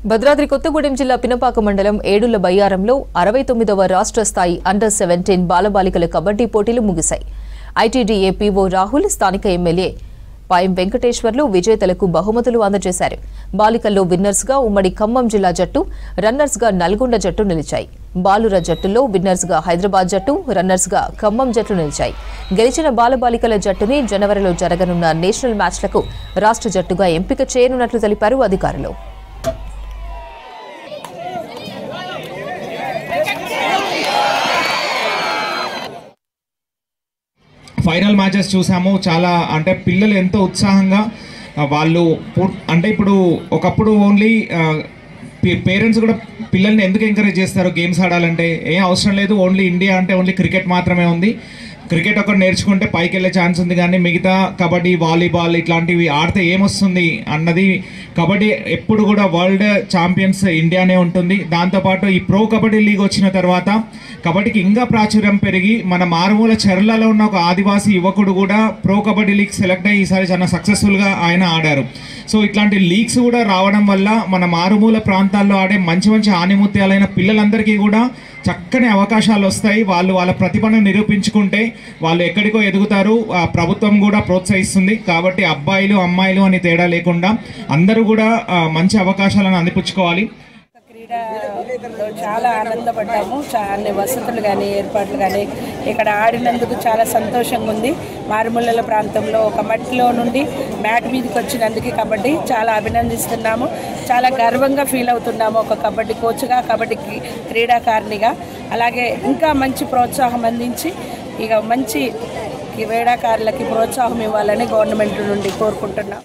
భద్రాద్రి కొత్తగూడెం జిల్లా పినపాక మండలం ఏడుళ్ల బయ్యారంలో 69వ రాష్ట్ర స్థాయి అండర్ 17 బాలబాలికల కబడ్డీ పోటీలు ముగిశాయి. ఐటీడీఏ పీఓ రాహుల్, స్థానిక ఎమ్మెల్యే పాయం వెంకటేశ్వర్లు విజేతలకు బహుమతులు అందజేశారు. బాలికల్లో విన్నర్స్ గా ఉమ్మడి ఖమ్మం జిల్లా జట్టు, రన్నర్స్ గా నల్గొండ జట్టు నిలిచాయి. బాలుర జట్టులో విన్నర్స్ గా హైదరాబాద్ జట్టు, రన్నర్స్ గా ఖమ్మం జట్టు నిలిచాయి. గెలిచిన బాలబాలికల జట్టుని జనవరిలో జరగనున్న నేషనల్ మ్యాచ్లకు రాష్ట్ర జట్టుగా ఎంపిక చేయనున్నట్లు తెలిపారు అధికారులు. ఫైనల్ మ్యాచెస్ చూసాము. చాలా అంటే పిల్లలు ఎంతో ఉత్సాహంగా వాళ్ళు అంటే ఇప్పుడు ఒకప్పుడు ఓన్లీ పేరెంట్స్ కూడా పిల్లల్ని ఎందుకు ఎంకరేజ్ చేస్తారు గేమ్స్ ఆడాలంటే? ఏం అవసరం లేదు, ఓన్లీ ఇండియా అంటే ఓన్లీ క్రికెట్ మాత్రమే ఉంది. క్రికెట్ ఒకటి నేర్చుకుంటే పైకి వెళ్ళే ఛాన్స్ ఉంది, కానీ మిగతా కబడ్డీ, వాలీబాల్ ఇట్లాంటివి ఆడితే ఏమొస్తుంది అన్నది. కబడ్డీ ఎప్పుడు కూడా వరల్డ్ ఛాంపియన్స్ ఇండియానే ఉంటుంది. దాంతోపాటు ఈ ప్రో కబడ్డీ లీగ్ వచ్చిన తర్వాత కబడ్డీకి ఇంకా ప్రాచుర్యం పెరిగి మన మారుమూల చెర్లలో ఉన్న ఒక ఆదివాసీ యువకుడు కూడా ప్రో కబడ్డీ లీగ్ సెలెక్ట్ అయ్యి ఈసారి చాలా సక్సెస్ఫుల్గా ఆయన ఆడారు. సో ఇట్లాంటి లీగ్స్ కూడా రావడం వల్ల మన మారుమూల ప్రాంతాల్లో ఆడే మంచి మంచి ఆనిముత్యాలైన పిల్లలందరికీ కూడా చక్కని అవకాశాలు వస్తాయి. వాళ్ళు వాళ్ళ ప్రతిభను నిరూపించుకుంటే వాళ్ళు ఎక్కడికో ఎదుగుతారు. ప్రభుత్వం కూడా ప్రోత్సహిస్తుంది. కాబట్టి అబ్బాయిలు అమ్మాయిలు అని తేడా లేకుండా అందరూ కూడా మంచి అవకాశాలను అందిపుచ్చుకోవాలి. క్రీడలో చాలా ఆనందపడ్డాము. అన్ని వసతులు కానీ ఏర్పాట్లు కానీ ఇక్కడ ఆడినందుకు చాలా సంతోషంగా ఉంది. మారుమూల ప్రాంతంలో ఒక మట్టిలో నుండి మ్యాట్ మీదకి వచ్చినందుకు కబడ్డీ చాలా అభినందిస్తున్నాము. చాలా గర్వంగా ఫీల్ అవుతున్నాము ఒక కబడ్డీ కోచ్గా, కబడ్డీ క్రీడాకారిణిగా. అలాగే ఇంకా మంచి ప్రోత్సాహం అందించి ఇక మంచి క్రీడాకారులకి ప్రోత్సాహం ఇవ్వాలని గవర్నమెంట్ నుండి కోరుకుంటున్నాం.